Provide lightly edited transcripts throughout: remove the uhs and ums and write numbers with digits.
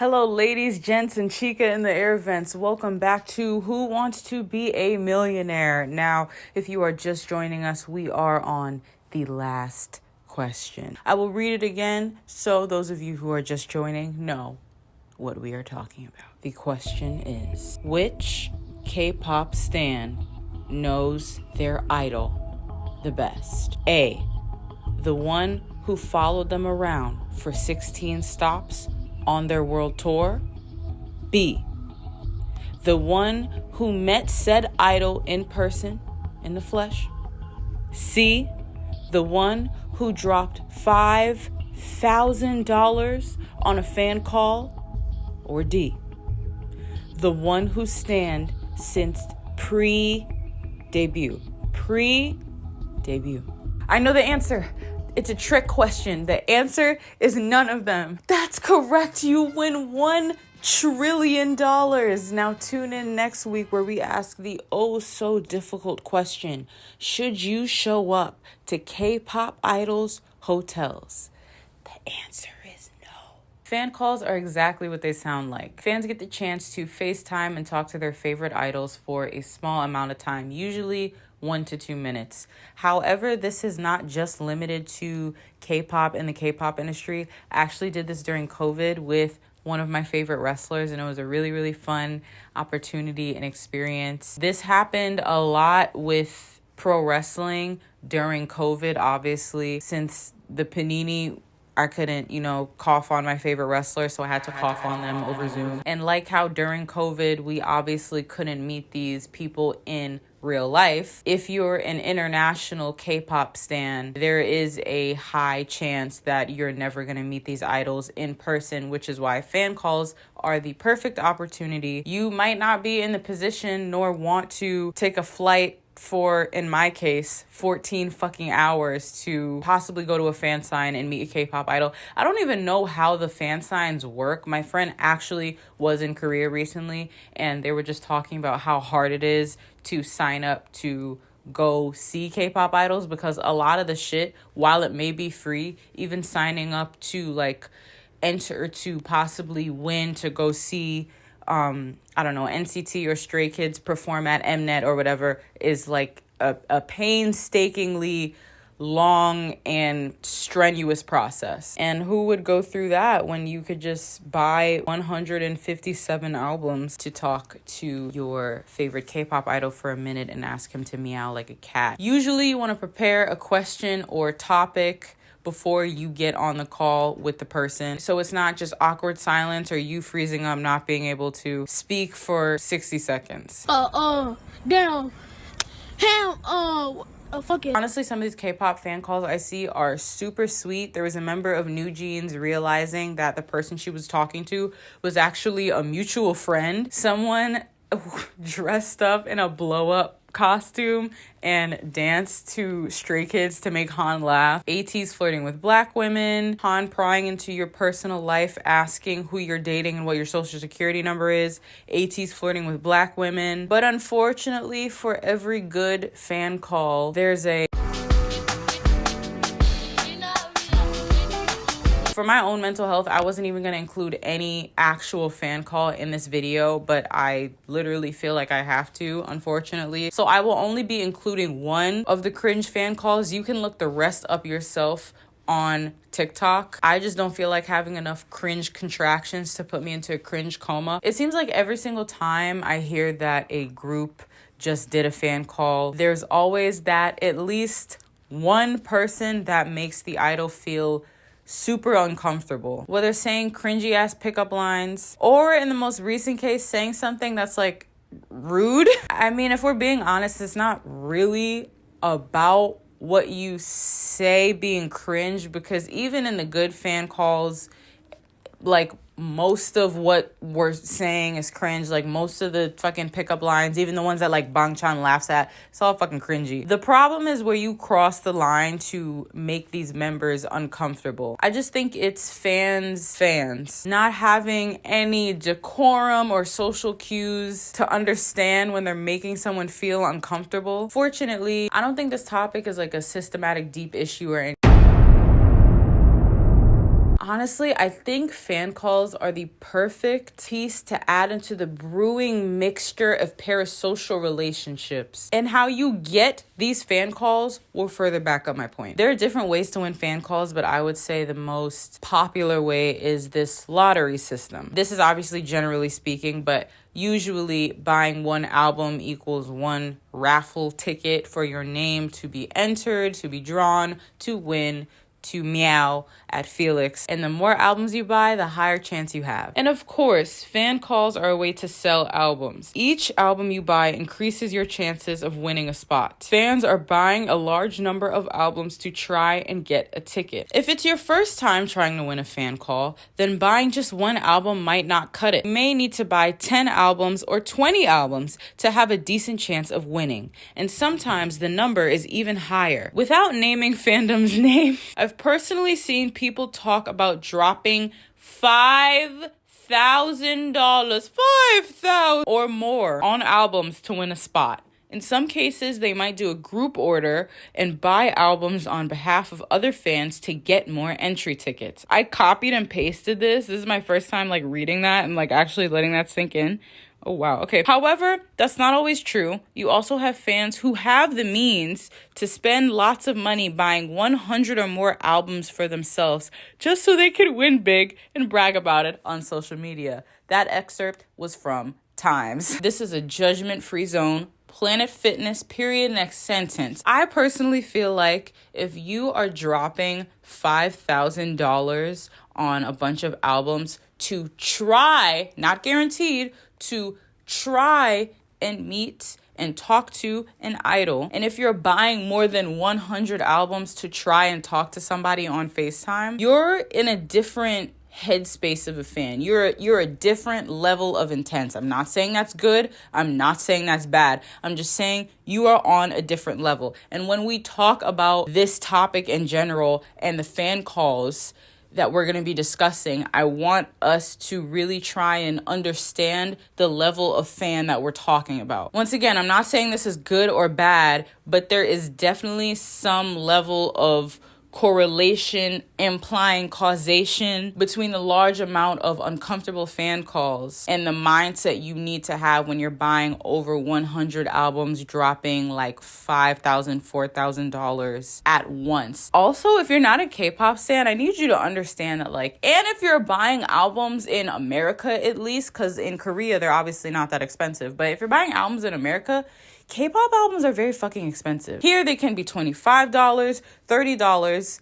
Hello, ladies, gents, and Chica in the air vents. Welcome back to Who Wants to Be a Millionaire? Now, if you are just joining us, we are on the last question. I will read it again so those of you who are just joining know what we are talking about. The question is, which K-pop stan knows their idol the best? A, the one who followed them around for 16 stops on their world tour. B, the one who met said idol in person, in the flesh. C, the one who dropped $5,000 on a fan call. Or D, the one who stand since pre-debut. I know the answer. It's a trick question. The answer is none of them. That's correct. You win $1 trillion. Now tune in next week where we ask the oh so difficult question. Should you show up to K-pop idols' hotels? The answer is no. Fan calls are exactly what they sound like. Fans get the chance to FaceTime and talk to their favorite idols for a small amount of time, usually 1 to 2 minutes. However, this is not just limited to K-pop and the K-pop industry. I actually did this during COVID with one of my favorite wrestlers, and it was a really, really fun opportunity and experience. This happened a lot with pro wrestling during COVID, obviously, since the panini, I couldn't, cough on my favorite wrestler, so I had to cough on them over Zoom. And like how during COVID, we obviously couldn't meet these people in real life. If you're an international K-pop stan, there is a high chance that you're never going to meet these idols in person, which is why fan calls are the perfect opportunity. You might not be in the position nor want to take a flight for, in my case, 14 fucking hours to possibly go to a fan sign and meet a K-pop idol. I don't even know how the fan signs work. My friend actually was in Korea recently, and they were just talking about how hard it is to sign up to go see K-pop idols, because a lot of the shit, while it may be free, even signing up to enter to possibly win to go see NCT or Stray Kids perform at Mnet or whatever is like a painstakingly long and strenuous process. And who would go through that when you could just buy 157 albums to talk to your favorite K-pop idol for a minute and ask him to meow like a cat? Usually you want to prepare a question or topic before you get on the call with the person, so it's not just awkward silence or you freezing up, not being able to speak for 60 seconds. Honestly, some of these K-pop fan calls I see are super sweet. There was a member of New Jeans realizing that the person she was talking to was actually a mutual friend. Someone dressed up in a blow-up costume and danced to Stray Kids to make Han laugh. AT's flirting with black women. Han prying into your personal life, asking who you're dating and what your social security number is. AT's flirting with black women. But unfortunately, for every good fan call, there's a... For my own mental health, I wasn't even going to include any actual fan call in this video, but I literally feel like I have to, unfortunately. So I will only be including one of the cringe fan calls. You can look the rest up yourself on TikTok. I just don't feel like having enough cringe contractions to put me into a cringe coma. It seems like every single time I hear that a group just did a fan call, there's always that at least one person that makes the idol feel super uncomfortable, whether saying cringy ass pickup lines or, in the most recent case, saying something that's like rude. I mean, if we're being honest, it's not really about what you say being cringe, because even in the good fan calls, like, most of what we're saying is cringe. Like, most of the fucking pickup lines, even the ones that like Bang Chan laughs at, it's all fucking cringy. The problem is where you cross the line to make these members uncomfortable. I just think it's fans not having any decorum or social cues to understand when they're making someone feel uncomfortable. Fortunately, I don't think this topic is like a systematic deep issue or anything. Honestly, I think fan calls are the perfect piece to add into the brewing mixture of parasocial relationships. And how you get these fan calls will further back up my point. There are different ways to win fan calls, but I would say the most popular way is this lottery system. This is obviously generally speaking, but usually buying one album equals one raffle ticket for your name to be entered, to be drawn, to win, to meow at Felix. And the more albums you buy, the higher chance you have. And of course, fan calls are a way to sell albums. Each album you buy increases your chances of winning a spot. Fans are buying a large number of albums to try and get a ticket. If it's your first time trying to win a fan call, then buying just one album might not cut it. You may need to buy 10 albums or 20 albums to have a decent chance of winning. And sometimes the number is even higher. Without naming fandom's name, I've personally seen people talk about dropping $5,000 or more on albums to win a spot. In some cases, they might do a group order and buy albums on behalf of other fans to get more entry tickets. I copied and pasted this. This is my first time reading that and actually letting that sink in. Oh, wow. Okay. However, that's not always true. You also have fans who have the means to spend lots of money buying 100 or more albums for themselves just so they could win big and brag about it on social media. That excerpt was from Times. This is a judgment-free zone. Planet Fitness, period, next sentence. I personally feel like if you are dropping $5,000 on a bunch of albums to try, not guaranteed, to try and meet and talk to an idol. And if you're buying more than 100 albums to try and talk to somebody on FaceTime, you're in a different headspace of a fan. You're a different level of intense. I'm not saying that's good. I'm not saying that's bad. I'm just saying you are on a different level. And when we talk about this topic in general and the fan calls that we're going to be discussing, I want us to really try and understand the level of fan that we're talking about. Once again, I'm not saying this is good or bad, but there is definitely some level of correlation implying causation between the large amount of uncomfortable fan calls and the mindset you need to have when you're buying over 100 albums, dropping $5,000, $4,000 at once. Also, if you're not a K-pop stan, I need you to understand that and if you're buying albums in America at least, because in Korea they're obviously not that expensive, but if you're buying albums in America, K-pop albums are very fucking expensive. Here they can be $25, $30.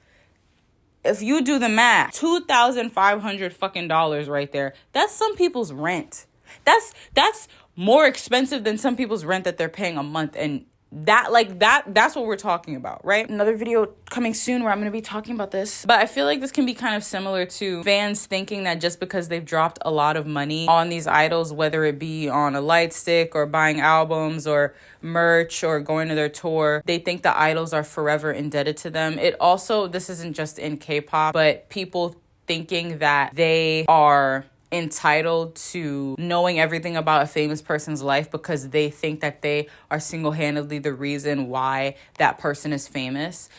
If you do the math, $2,500 fucking dollars right there. That's some people's rent. That's more expensive than some people's rent that they're paying a month, and that's what we're talking about, right? Another video coming soon where I'm going to be talking about this. But I feel like this can be kind of similar to fans thinking that just because they've dropped a lot of money on these idols, whether it be on a light stick or buying albums or merch or going to their tour, they think the idols are forever indebted to them. This isn't just in K-pop, but people thinking that they are entitled to knowing everything about a famous person's life because they think that they are single-handedly the reason why that person is famous.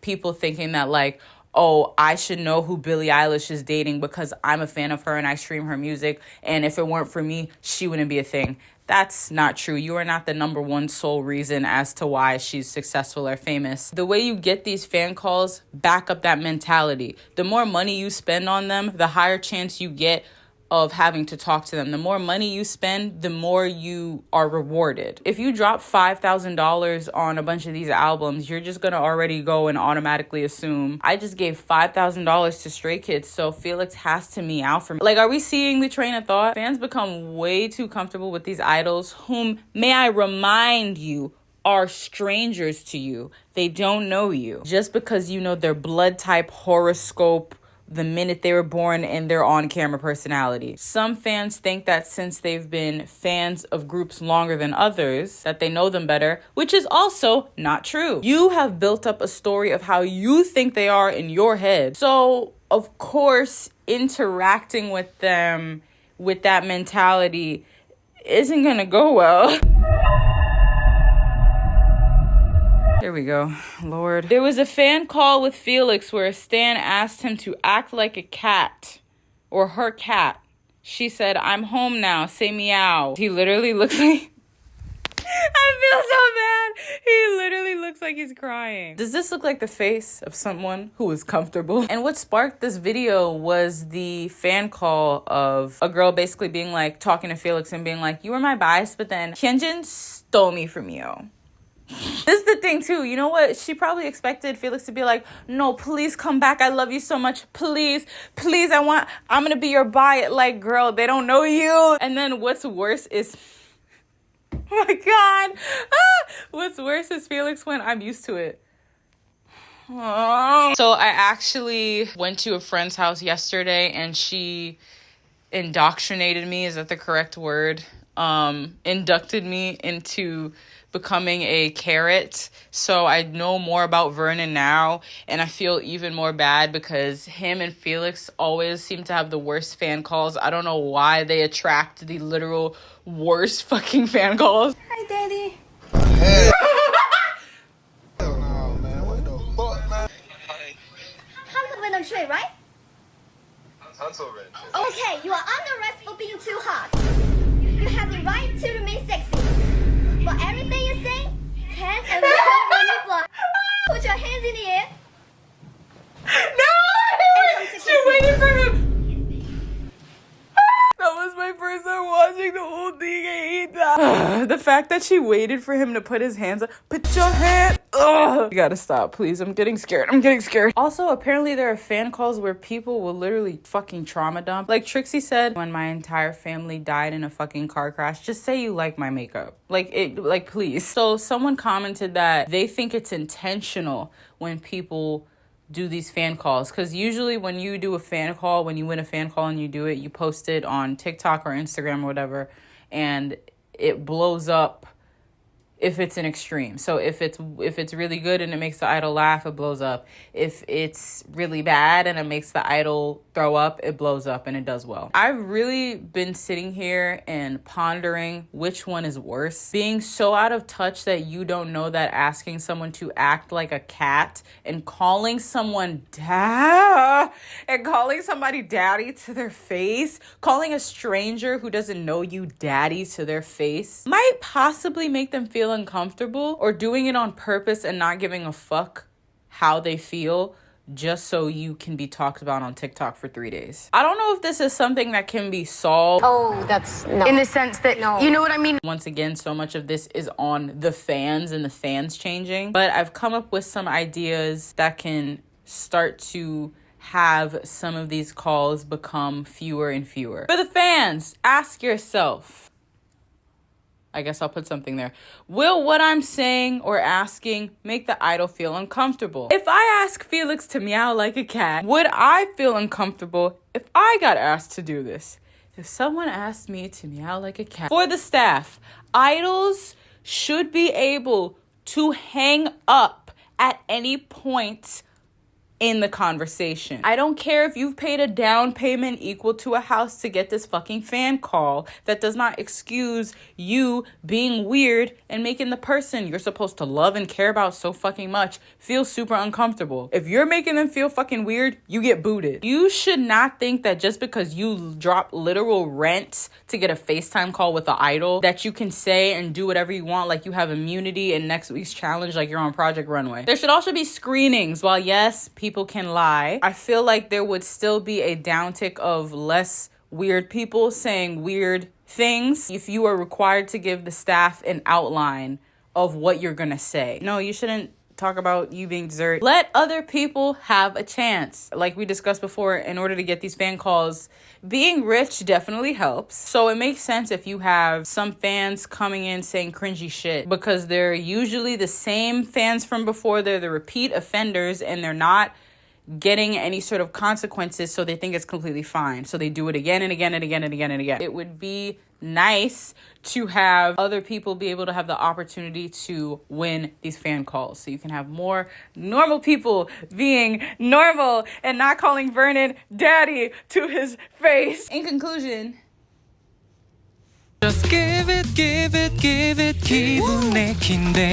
People thinking that oh, I should know who Billie Eilish is dating because I'm a fan of her and I stream her music, and if it weren't for me, she wouldn't be a thing. That's not true. You are not the number one sole reason as to why she's successful or famous. The way you get these fan calls back up that mentality. The more money you spend on them, the higher chance you get of having to talk to them. The more money you spend, the more you are rewarded. If you drop $5,000 on a bunch of these albums, you're just gonna already go and automatically assume, I just gave $5,000 to Stray Kids, so Felix has to meow for me. Are we seeing the train of thought? Fans become way too comfortable with these idols, whom, may I remind you, are strangers to you. They don't know you. Just because you know their blood type, horoscope, the minute they were born, and their on-camera personality. Some fans think that since they've been fans of groups longer than others, that they know them better, which is also not true. You have built up a story of how you think they are in your head. So, of course, interacting with them with that mentality isn't gonna go well. Here we go. Lord. There was a fan call with Felix where a stan asked him to act like a cat or her cat. She said, I'm home now. Say meow. He literally looks like... I feel so bad. He literally looks like he's crying. Does this look like the face of someone who is comfortable? And what sparked this video was the fan call of a girl basically being like, talking to Felix and being like, you were my bias, but then Hyunjin stole me from you. This is the thing too, you know what? She probably expected Felix to be like, no, please come back. I love you so much. Please, please, I'm gonna be your bi. Like, girl, they don't know you. And then what's worse is... Oh my God. What's worse is Felix went, I'm used to it. So I actually went to a friend's house yesterday and she indoctrinated me. Is that the correct word? Inducted me into becoming a carrot. So I know more about Vernon now, and I feel even more bad because him and Felix always seem to have the worst fan calls. I don't know why they attract the literal worst fucking fan calls. Hi, Daddy. Hey. Hell no, man. What the fuck, man? Hi. Right? Okay, you are under arrest for being too hot. You have the right to remain sexy. But everything you say can and will put your hands in the air. No! She waited for him. That was my first time watching the whole thing. I hate that. The fact that she waited for him to put his hands up. Put your hand. Ugh. You gotta stop, please. I'm getting scared. Also, apparently there are fan calls where people will literally fucking trauma dump. Like Trixie said, when my entire family died in a fucking car crash, just say you like my makeup. Like please. So someone commented that they think it's intentional when people do these fan calls, because usually when you do a fan call, when you win a fan call and you do it, you post it on TikTok or Instagram or whatever, and it blows up if it's an extreme. So if it's really good and it makes the idol laugh, it blows up. If it's really bad and it makes the idol throw up, it blows up, and it does well. I've really been sitting here and pondering which one is worse. Being so out of touch that you don't know that asking someone to act like a cat and calling someone somebody daddy to their face, calling a stranger who doesn't know you daddy to their face, might possibly make them feel uncomfortable, or doing it on purpose and not giving a fuck how they feel just so you can be talked about on TikTok for 3 days. I don't know if this is something that can be solved. Oh, that's no. In the sense that, no. You know what I mean? Once again, so much of this is on the fans and the fans changing. But I've come up with some ideas that can start to have some of these calls become fewer and fewer. For the fans, ask yourself, I guess I'll put something there, will what I'm saying or asking make the idol feel uncomfortable? If I ask Felix to meow like a cat, would I feel uncomfortable if I got asked to do this? If someone asked me to meow like a cat. For the staff, idols should be able to hang up at any point in the conversation. I don't care if you've paid a down payment equal to a house to get this fucking fan call. That does not excuse you being weird and making the person you're supposed to love and care about so fucking much feel super uncomfortable. If you're making them feel fucking weird, you get booted. You should not think that just because you drop literal rent to get a FaceTime call with an idol that you can say and do whatever you want, like you have immunity in next week's challenge, like you're on Project Runway. There should also be screenings. While yes, people can lie, I feel like there would still be a downtick of less weird people saying weird things if you are required to give the staff an outline of what you're gonna say. No, you shouldn't talk about you being dessert. Let other people have a chance. Like we discussed before, in order to get these fan calls, being rich definitely helps. So it makes sense if you have some fans coming in saying cringy shit, because they're usually the same fans from before. They're the repeat offenders and they're not getting any sort of consequences, so they think it's completely fine. So they do it again and again and again and again and again. It would be nice to have other people be able to have the opportunity to win these fan calls, so you can have more normal people being normal and not calling Vernon daddy to his face. In conclusion, just give it, give it, give it, 기분 내킨대.